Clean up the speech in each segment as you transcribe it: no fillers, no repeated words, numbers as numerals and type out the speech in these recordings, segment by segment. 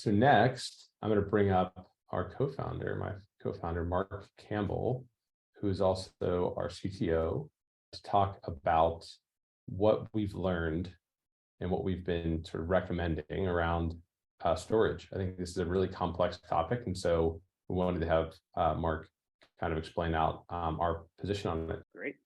So next, I'm going to bring up our co-founder, my co-founder, Marc Campbell, who's also our CTO, to talk about what we've learned and what we've been sort of recommending around storage. I think this is a really complex topic, and so we wanted to have Marc kind of explain out our position on it. Great.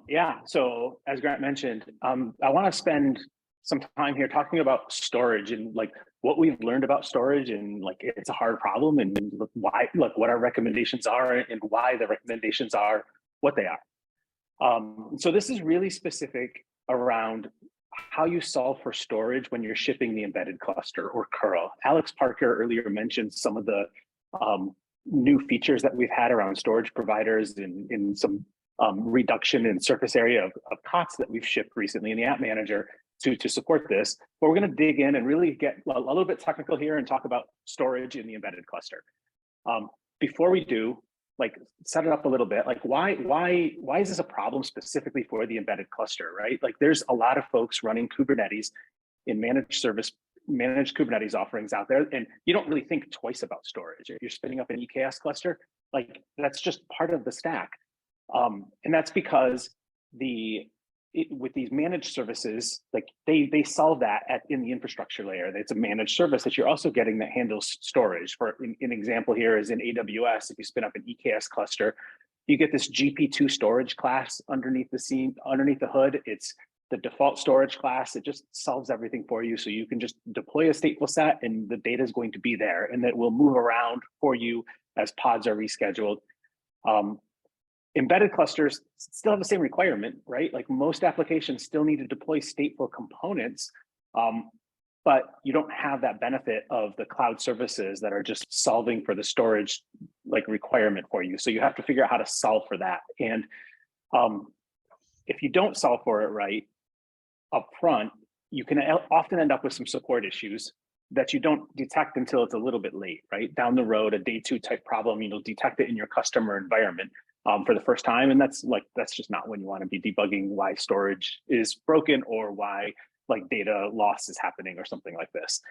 Yeah, so as Grant mentioned, I want to spend some time here talking about storage and like what we've learned about storage, and like it's a hard problem, and why, like what our recommendations are and why the recommendations are what they are. So this is really specific around how you solve for storage when you're shipping the embedded cluster or curl. Alex Parker earlier mentioned some of the new features that we've had around storage providers in some reduction in surface area of COTS that we've shipped recently in the App Manager to support this. But we're going to dig in and really get a little bit technical here and talk about storage in the embedded cluster. Before we do, like set it up a little bit, like why is this a problem specifically for the embedded cluster, right? Like there's a lot of folks running Kubernetes in managed Kubernetes offerings out there, and you don't really think twice about storage. If you're spinning up an EKS cluster, like that's just part of the stack. And that's because with these managed services, like they solve that in the infrastructure layer. It's a managed service that you're also getting that handles storage. For an example here is in AWS, if you spin up an EKS cluster, you get this GP2 storage class underneath the hood. It's the default storage class. It just solves everything for you. So you can just deploy a stateful set and the data is going to be there, and that will move around for you as pods are rescheduled. Embedded clusters still have the same requirement, right? Like most applications still need to deploy stateful components, but you don't have that benefit of the cloud services that are just solving for the storage like requirement for you. So you have to figure out how to solve for that. And if you don't solve for it right up front, you can often end up with some support issues that you don't detect until it's a little bit late, right? Down the road, a day 2 type problem, you'll detect it in your customer environment for the first time. And that's just not when you want to be debugging why storage is broken or why like data loss is happening or something like this.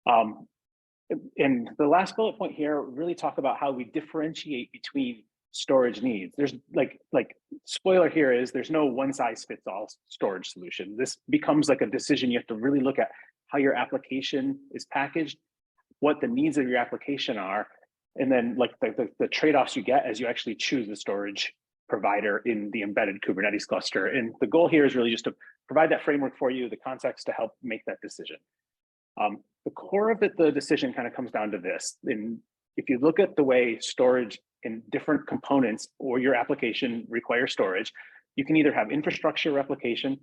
And the last bullet point here, really talk about how we differentiate between storage needs. There's like spoiler here is there's no one size fits all storage solution. This becomes like a decision. You have to really look at how your application is packaged, what the needs of your application are, and then like the trade-offs you get as you actually choose the storage provider in the embedded Kubernetes cluster. And the goal here is really just to provide that framework for you, the context to help make that decision. The core of it, the decision kind of comes down to this. And if you look at the way storage in different components or your application require storage, you can either have infrastructure replication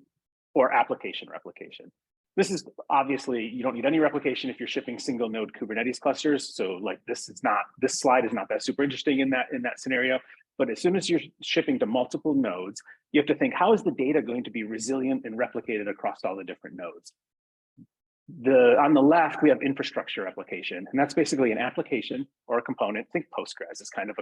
or application replication. This is obviously, you don't need any replication if you're shipping single node Kubernetes clusters. So like this slide is not that super interesting in that scenario. But as soon as you're shipping to multiple nodes, you have to think, how is the data going to be resilient and replicated across all the different nodes? On the left, we have infrastructure replication, and that's basically an application or a component. Think Postgres is kind of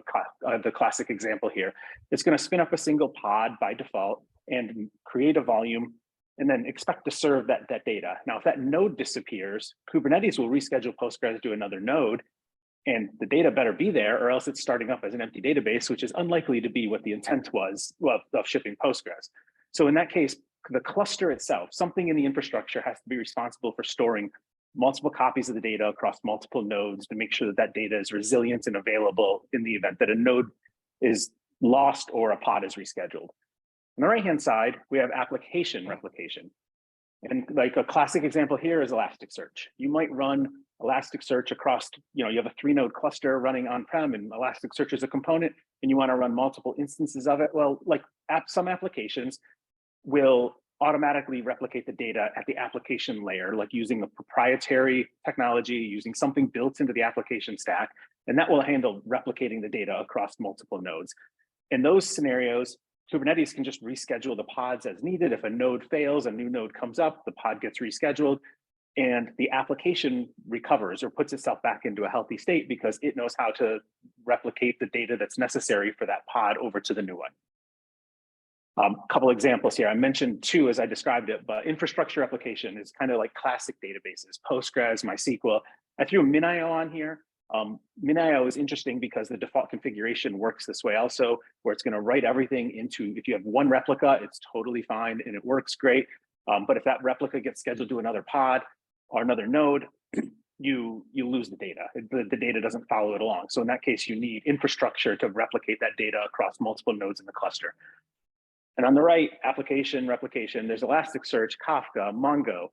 the classic example here. It's going to spin up a single pod by default and create a volume, and then expect to serve that data. Now, if that node disappears, Kubernetes will reschedule Postgres to another node, and the data better be there, or else it's starting up as an empty database, which is unlikely to be what the intent was of shipping Postgres. So in that case, the cluster itself, something in the infrastructure has to be responsible for storing multiple copies of the data across multiple nodes to make sure that that data is resilient and available in the event that a node is lost or a pod is rescheduled. On the right-hand side, we have application replication. And like a classic example here is Elasticsearch. You might run Elasticsearch across, you have a 3-node cluster running on-prem and Elasticsearch is a component and you want to run multiple instances of it. Well, like some applications will automatically replicate the data at the application layer, like using a proprietary technology, using something built into the application stack, and that will handle replicating the data across multiple nodes. In those scenarios, Kubernetes can just reschedule the pods as needed. If a node fails, a new node comes up, the pod gets rescheduled, and the application recovers or puts itself back into a healthy state because it knows how to replicate the data that's necessary for that pod over to the new one. Couple examples here. I mentioned two as I described it, but infrastructure replication is kind of like classic databases, Postgres, MySQL. I threw MinIO on here. MinIO is interesting because the default configuration works this way also, where it's going to write everything into, if you have one replica, it's totally fine and it works great. But if that replica gets scheduled to another pod or another node, you lose the data. The data doesn't follow it along. So in that case, you need infrastructure to replicate that data across multiple nodes in the cluster. And on the right, application replication, there's Elasticsearch, Kafka, Mongo.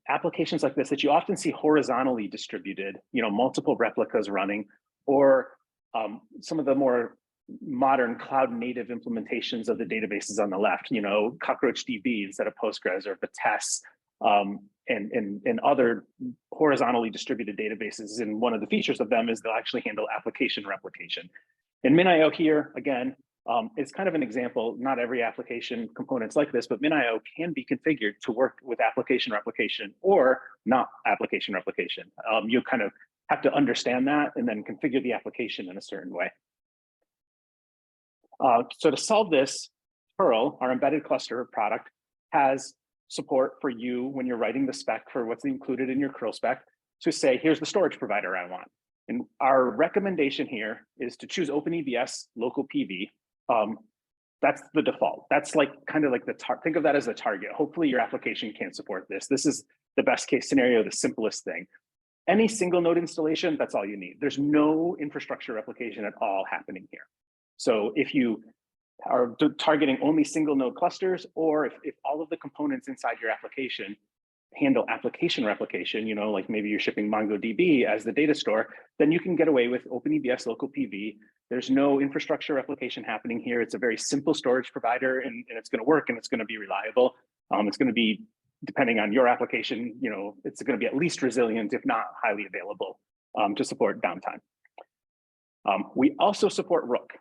Applications like this that you often see horizontally distributed, multiple replicas running, or some of the more modern cloud native implementations of the databases on the left, CockroachDB instead of Postgres, or Vitess, and other horizontally distributed databases. And one of the features of them is they'll actually handle application replication. And MinIO here, again, it's kind of an example. Not every application component's like this, but MinIO can be configured to work with application replication or not application replication. You kind of have to understand that and then configure the application in a certain way. So to solve this, Perl, our embedded cluster product, has support for you when you're writing the spec for what's included in your curl spec to say, here's the storage provider I want. And our recommendation here is to choose OpenEBS LocalPV. That's the default. That's like kind of like think of that as a target. Hopefully your application can support this. This is the best case scenario, the simplest thing. Any single node installation, that's all you need. There's no infrastructure replication at all happening here. So if you are targeting only single node clusters, or if all of the components inside your application handle application replication, like maybe you're shipping MongoDB as the data store, then you can get away with OpenEBS LocalPV. There's no infrastructure replication happening here. It's a very simple storage provider, and it's going to work, and it's going to be reliable. It's going to be, depending on your application, it's going to be at least resilient, if not highly available, to support downtime. We also support Rook.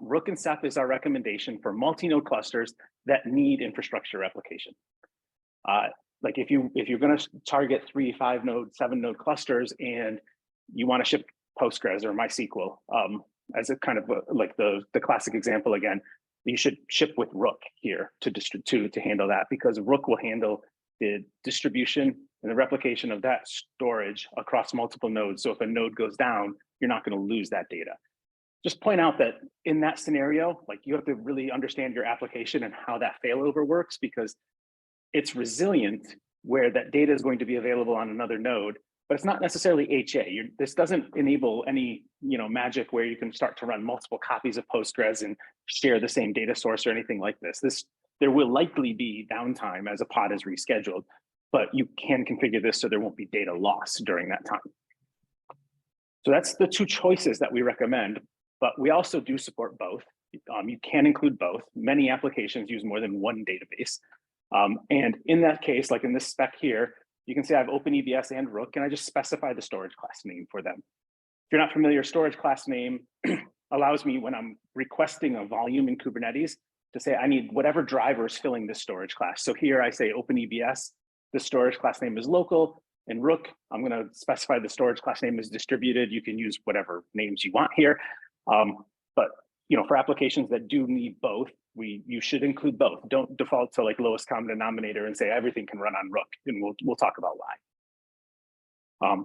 Rook and Ceph is our recommendation for multi-node clusters that need infrastructure replication. Like if you're going to target 3, 5 node, 7 node clusters, and you want to ship Postgres or MySQL, as a kind of like the classic example again, you should ship with Rook here to handle that, because Rook will handle the distribution and the replication of that storage across multiple nodes. So if a node goes down, you're not going to lose that data. Just point out that in that scenario, like, you have to really understand your application and how that failover works, because it's resilient where that data is going to be available on another node, but it's not necessarily HA. This doesn't enable any magic where you can start to run multiple copies of Postgres and share the same data source or anything like this. There will likely be downtime as a pod is rescheduled, but you can configure this so there won't be data loss during that time. So that's the two choices that we recommend, but we also do support both. You can include both. Many applications use more than one database. And in that case, like in this spec here, you can say I have OpenEBS and Rook, and I just specify the storage class name for them. If you're not familiar, storage class name allows me, when I'm requesting a volume in Kubernetes, to say I need whatever driver is filling this storage class. So here I say OpenEBS, the storage class name is local, and Rook, I'm going to specify the storage class name is distributed. You can use whatever names you want here. But for applications that do need both, you should include both. Don't default to like lowest common denominator and say everything can run on Rook, and we'll talk about why.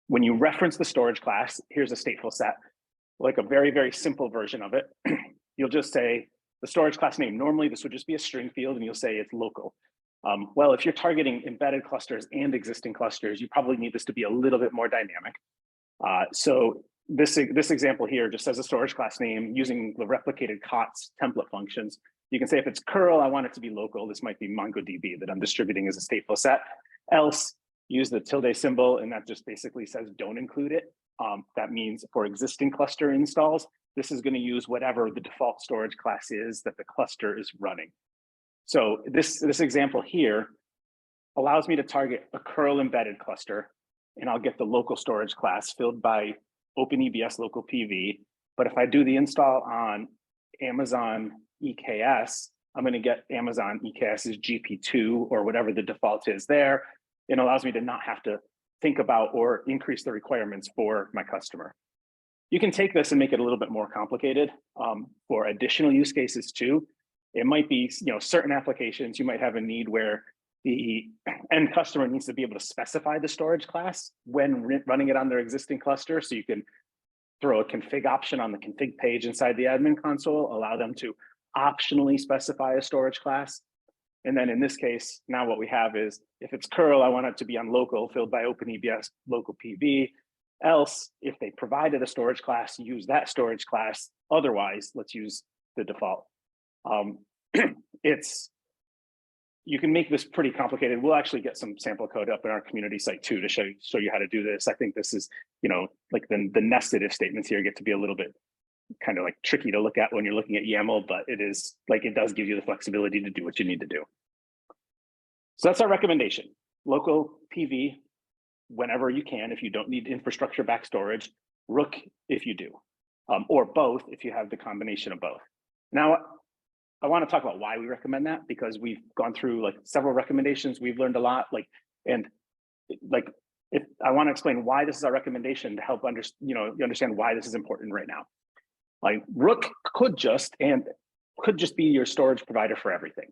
When you reference the storage class, here's a stateful set, like a very, very simple version of it. You'll just say the storage class name. Normally this would just be a string field, and you'll say it's local. Well, if you're targeting embedded clusters and existing clusters, you probably need this to be a little bit more dynamic. So this example here just says a storage class name using the replicated COTS template functions. You can say if it's curl, I want it to be local. This might be MongoDB that I'm distributing as a stateful set. Else, use the tilde symbol, and that just basically says don't include it. That means for existing cluster installs, this is going to use whatever the default storage class is that the cluster is running. So this example here allows me to target a curl embedded cluster, and I'll get the local storage class filled by OpenEBS LocalPV. But if I do the install on Amazon EKS, I'm going to get Amazon EKS's GP2 or whatever the default is there. It allows me to not have to think about or increase the requirements for my customer. You can take this and make it a little bit more complicated for additional use cases too. It might be, certain applications, you might have a need where the end customer needs to be able to specify the storage class when running it on their existing cluster. So you can throw a config option on the config page inside the admin console, allow them to optionally specify a storage class. And then in this case, now what we have is, if it's curl, I want it to be on local, filled by OpenEBS LocalPV. Else, if they provided a storage class, use that storage class. Otherwise, let's use the default. You can make this pretty complicated. We'll actually get some sample code up in our community site too to show you how to do this. I think this is, like the nested if statements here get to be a little bit kind of like tricky to look at when you're looking at YAML, but it does give you the flexibility to do what you need to do. So that's our recommendation. Local PV, whenever you can, if you don't need infrastructure back storage, Rook if you do, or both if you have the combination of both. Now, I want to talk about why we recommend that, because we've gone through like several recommendations. We've learned a lot, I want to explain why this is our recommendation to help you understand why this is important right now. Like Rook could just be your storage provider for everything.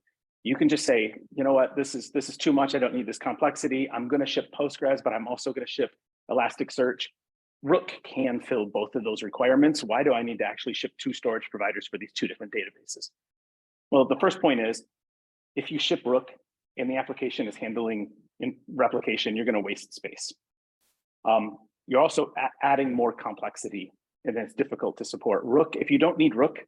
You can just say, you know what, this is too much. I don't need this complexity. I'm going to ship Postgres, but I'm also going to ship Elasticsearch. Rook can fill both of those requirements. Why do I need to actually ship two storage providers for these two different databases? Well, the first point is, if you ship Rook and the application is handling in replication, you're going to waste space. You're also adding more complexity, and it's difficult to support. Rook, if you don't need Rook,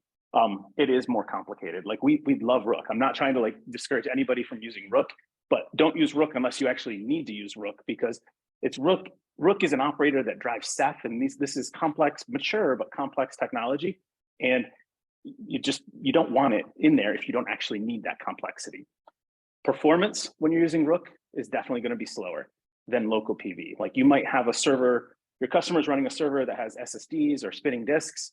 it is more complicated. Like we love Rook. I'm not trying to like discourage anybody from using Rook, but don't use Rook unless you actually need to use Rook, because it's Rook. Rook is an operator that drives Ceph, and this is complex, mature, but complex technology. And you don't want it in there if you don't actually need that complexity. Performance when you're using Rook is definitely going to be slower than LocalPV. Like you might have a server, your customer's running a server that has SSDs or spinning disks.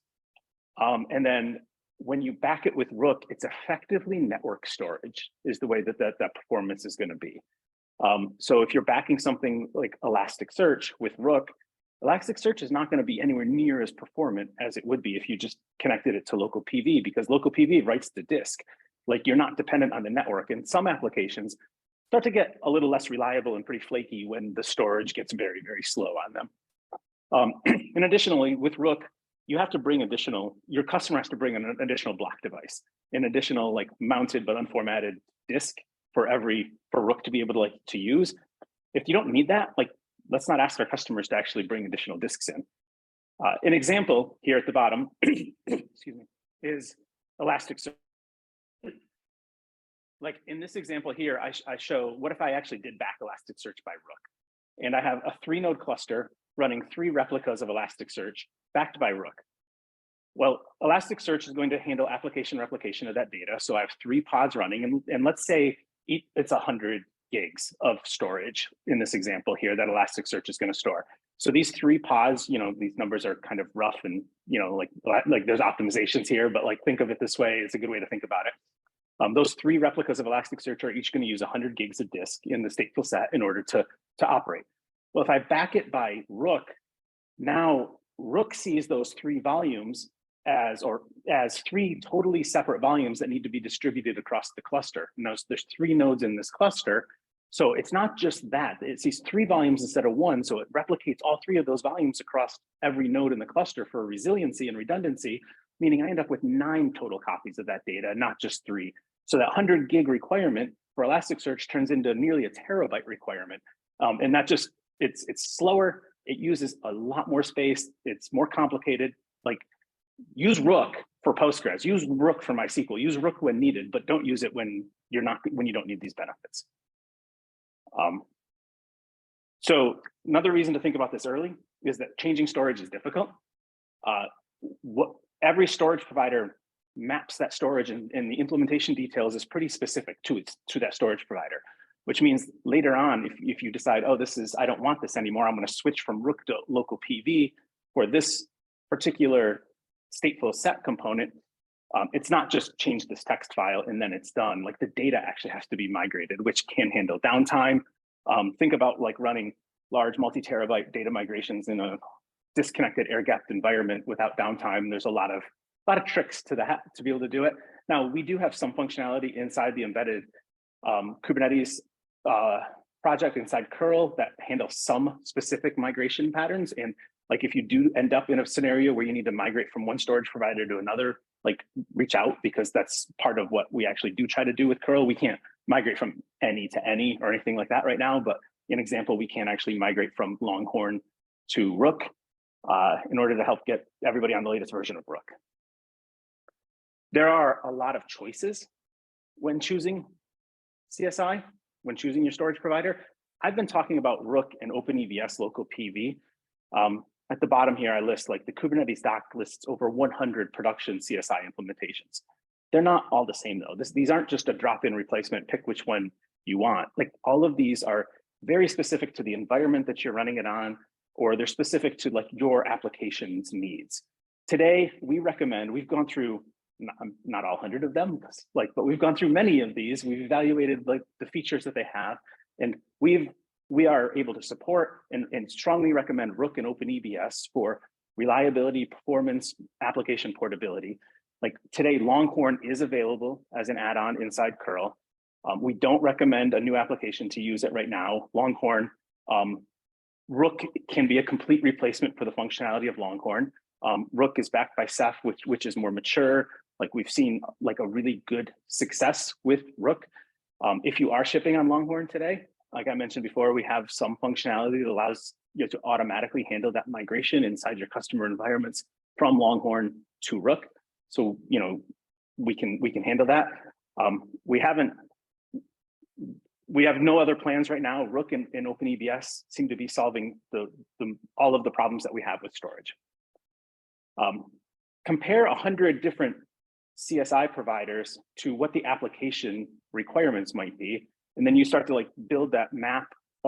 And then when you back it with Rook, it's effectively network storage is the way that performance is going to be. So if you're backing something like Elasticsearch with Rook, Elasticsearch is not going to be anywhere near as performant as it would be if you just connected it to LocalPV, because LocalPV writes to disk. Like you're not dependent on the network. And some applications start to get a little less reliable and pretty flaky when the storage gets very, very slow on them. And additionally, with Rook, you have to bring your customer has to bring an additional block device, an additional like mounted but unformatted disk for Rook to be able to use. If you don't need that, let's not ask our customers to actually bring additional disks in. An example here at the bottom, excuse me, is Elasticsearch. Like in this example here, I show what if I actually did back Elasticsearch by Rook, and I have a 3-node cluster running 3 replicas of Elasticsearch backed by Rook. Well, Elasticsearch is going to handle application replication of that data. So I have 3 pods running, and let's say it's 100 gigs of storage in this example here that Elasticsearch is going to store. So these 3 pods, these numbers are kind of rough, and like there's optimizations here, but like think of it this way, it's a good way to think about it. Those 3 replicas of Elasticsearch are each going to use 100 gigs of disk in the stateful set in order to operate. Well, if I back it by Rook, now Rook sees those 3 volumes as 3 totally separate volumes that need to be distributed across the cluster. And there's 3 nodes in this cluster. So it's not just that, it sees 3 volumes instead of 1. So it replicates all 3 of those volumes across every node in the cluster for resiliency and redundancy, meaning I end up with 9 total copies of that data, not just 3. So that 100 gig requirement for Elasticsearch turns into nearly a terabyte requirement. And that just, it's slower, it uses a lot more space, it's more complicated. Like use Rook for Postgres, use Rook for MySQL, use Rook when needed, but don't use it when you don't need these benefits. So another reason to think about this early is that changing storage is difficult. Every storage provider maps that storage, and the implementation details is pretty specific to that storage provider, which means later on, if you decide, oh, I don't want this anymore, I'm going to switch from Rook to LocalPV for this particular stateful set component, it's not just change this text file and then it's done. Like the data actually has to be migrated, which can handle downtime. Think about like running large multi-terabyte data migrations in a disconnected air-gapped environment without downtime. There's a lot of tricks to be able to do it. Now, we do have some functionality inside the embedded Kubernetes project inside curl that handles some specific migration patterns. And like if you do end up in a scenario where you need to migrate from one storage provider to another, like reach out, because that's part of what we actually do try to do with curl. We can't migrate from any to any or anything like that right now, but an example, we can actually migrate from Longhorn to Rook in order to help get everybody on the latest version of Rook. There are a lot of choices when choosing CSI, when choosing your storage provider. I've been talking about Rook and OpenEBS LocalPV. At the bottom here, I list like the Kubernetes doc lists over 100 production CSI implementations. They're not all the same though. These aren't just a drop-in replacement, pick which one you want. Like all of these are very specific to the environment that you're running it on, or they're specific to like your application's needs. Today, we recommend, we've gone through, not all 100 of them, but we've gone through many of these. We've evaluated like the features that they have, and we are able to support and strongly recommend Rook and OpenEBS for reliability, performance, application portability. Like today, Longhorn is available as an add-on inside curl. We don't recommend a new application to use it right now. Longhorn, Rook can be a complete replacement for the functionality of Longhorn. Rook is backed by Ceph, which is more mature. Like we've seen like a really good success with Rook. If you are shipping on Longhorn today, like I mentioned before, we have some functionality that allows you to automatically handle that migration inside your customer environments from Longhorn to Rook. So, you know, we can handle that. We have no other plans right now. Rook and OpenEBS seem to be solving all of the problems that we have with storage. Compare 100 different CSI providers to what the application requirements might be, and then you start to like build that map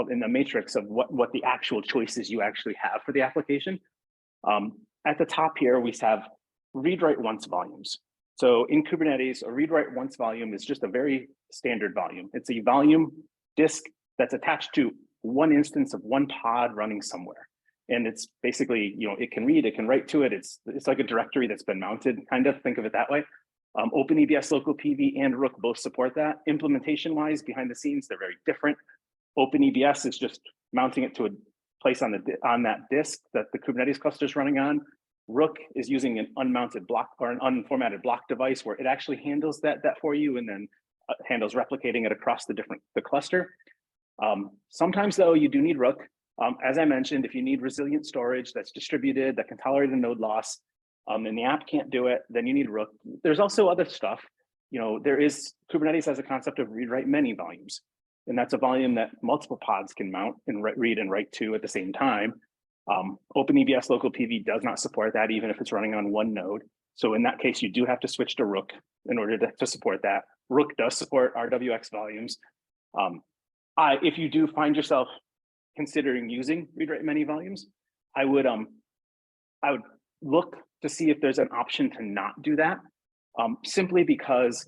in the matrix of what the actual choices you actually have for the application. At the top here, we have read-write once volumes. So in Kubernetes, a read-write once volume is just a very standard volume. It's a volume disk that's attached to one instance of one pod running somewhere. And it's basically, you know, it can read, it can write to it. It's like a directory that's been mounted, kind of, think of it that way. OpenEBS LocalPV and Rook both support that. Implementation-wise, behind the scenes, they're very different. OpenEBS is just mounting it to a place on that disk that the Kubernetes cluster is running on. Rook is using an unmounted block or an unformatted block device where it actually handles that for you and then handles replicating it across the cluster. Sometimes though, you do need Rook. As I mentioned, if you need resilient storage that's distributed, that can tolerate a node loss, and the app can't do it, then you need Rook. There's also other stuff. You know, Kubernetes has a concept of read-write many volumes. And that's a volume that multiple pods can mount and read and write to at the same time. OpenEBS LocalPV does not support that, even if it's running on one node. So in that case, you do have to switch to Rook in order to support that. Rook does support RWX volumes. If you do find yourself considering using read-write many volumes, I would look to see if there's an option to not do that, simply because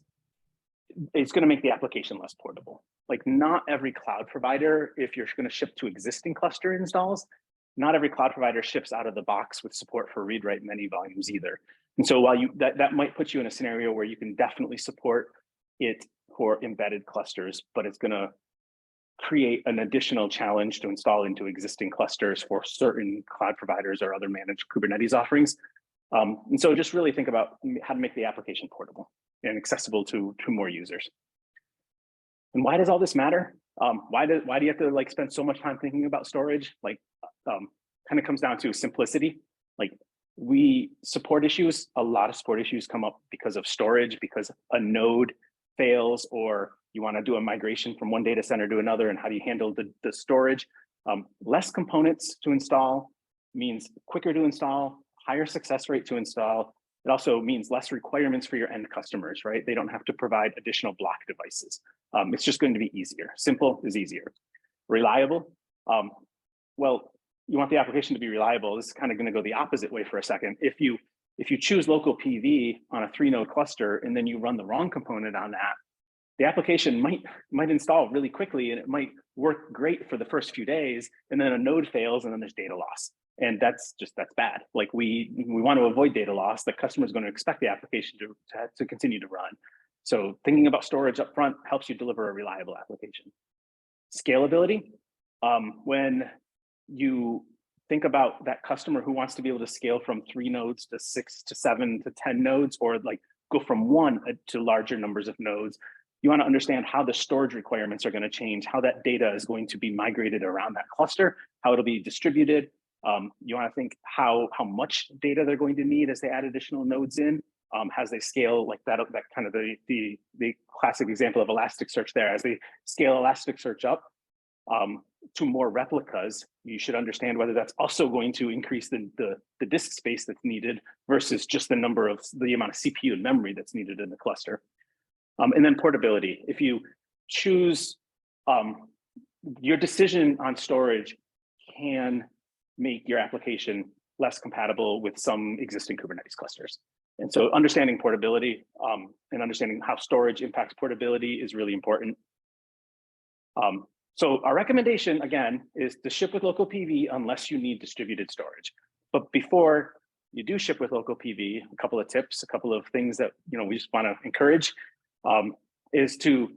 it's going to make the application less portable. Like not every cloud provider, if you're going to ship to existing cluster installs, not every cloud provider ships out of the box with support for read-write many volumes either. And so while that might put you in a scenario where you can definitely support it for embedded clusters, but it's going to create an additional challenge to install into existing clusters for certain cloud providers or other managed Kubernetes offerings. And so just really think about how to make the application portable and accessible to more users. And why does all this matter? Why do you have to like spend so much time thinking about storage? Like, kind of comes down to simplicity. Like we support issues, a lot of support issues come up because of storage, because a node fails, or you want to do a migration from one data center to another, and how do you handle the storage? Less components to install means quicker to install, higher success rate to install. It also means less requirements for your end customers, right? They don't have to provide additional block devices. It's just going to be easier. Simple is easier. Reliable. Well, you want the application to be reliable. This is kind of going to go the opposite way for a second. If you choose LocalPV on a 3-node cluster and then you run the wrong component on that, the application might install really quickly and it might work great for the first few days, and then a node fails and then there's data loss. And that's bad. Like we want to avoid data loss. The customer is going to expect the application to continue to run. So thinking about storage up front helps you deliver a reliable application. Scalability, when you think about that customer who wants to be able to scale from 3 nodes to 6 to 7 to 10 nodes, or like go from 1 to larger numbers of nodes, you want to understand how the storage requirements are going to change, how that data is going to be migrated around that cluster, how it'll be distributed. You want to think how much data they're going to need as they add additional nodes in, as they scale, like that kind of the classic example of Elasticsearch there. As they scale Elasticsearch up to more replicas, you should understand whether that's also going to increase the disk space that's needed versus just the amount of CPU and memory that's needed in the cluster. And then portability. If you choose, your decision on storage can make your application less compatible with some existing Kubernetes clusters. And so understanding portability and understanding how storage impacts portability is really important. So our recommendation, again, is to ship with LocalPV unless you need distributed storage. But before you do ship with LocalPV, a couple of tips, a couple of things that we just want to encourage is to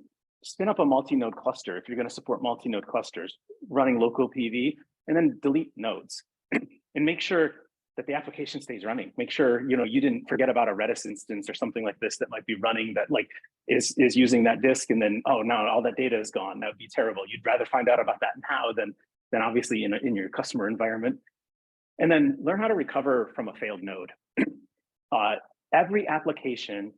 spin up a multi-node cluster if you're going to support multi-node clusters running LocalPV, and then delete nodes and make sure that the application stays running. Make sure you didn't forget about a Redis instance or something like this that might be running that is using that disk, and then now all that data is gone. That would be terrible. You'd rather find out about that now than obviously in your customer environment. And then learn how to recover from a failed node. Every application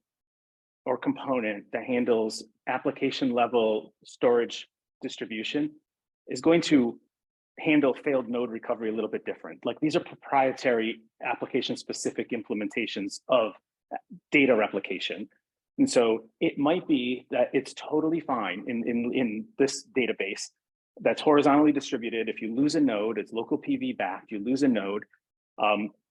or component that handles application level storage distribution is going to handle failed node recovery a little bit different. Like these are proprietary application specific implementations of data replication. And so it might be that it's totally fine in this database that's horizontally distributed. If you lose a node, it's LocalPV backed, you lose a node,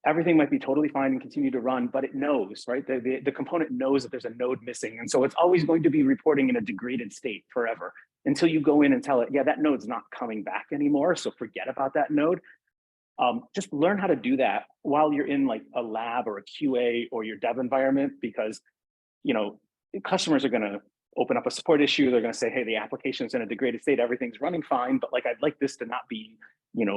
everything might be totally fine and continue to run, but it knows, right? The component knows that there's a node missing. And so it's always going to be reporting in a degraded state forever until you go in and tell it, yeah, that node's not coming back anymore. So forget about that node. Just learn how to do that while you're in like a lab or a QA or your dev environment, because, customers are going to open up a support issue. They're going to say, hey, the application's in a degraded state. Everything's running fine, but like, I'd like this to not be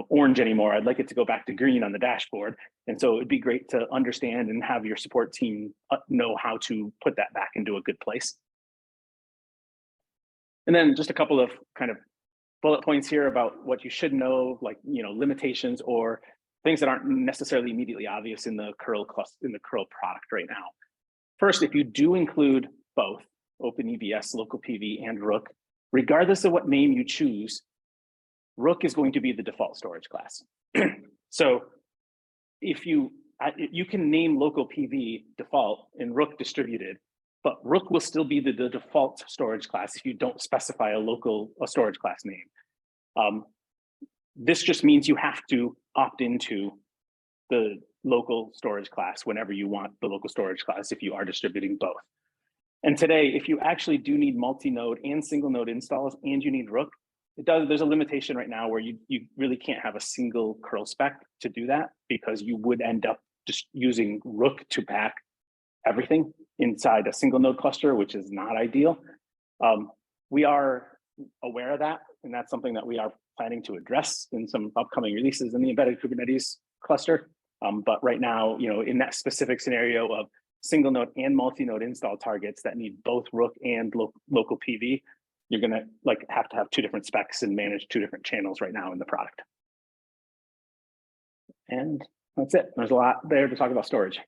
orange anymore. I'd like it to go back to green on the dashboard. And so it'd be great to understand and have your support team know how to put that back into a good place. And then just a couple of kind of bullet points here about what you should know, like, limitations or things that aren't necessarily immediately obvious in the curl product right now. First, if you do include both OpenEBS, LocalPV, and Rook, regardless of what name you choose, Rook is going to be the default storage class. So if you can name LocalPV default and Rook distributed, but Rook will still be the default storage class if you don't specify a storage class name. This just means you have to opt into the local storage class whenever you want the local storage class if you are distributing both. And today, if you actually do need multi-node and single node installs and you need Rook, there's a limitation right now where you really can't have a single curl spec to do that, because you would end up just using Rook to back everything inside a single node cluster, which is not ideal. We are aware of that, and that's something that we are planning to address in some upcoming releases in the embedded Kubernetes cluster. But right now, in that specific scenario of single node and multi-node install targets that need both Rook and LocalPV, you're gonna have to have 2 different specs and manage 2 different channels right now in the product. And that's it. There's a lot there to talk about storage.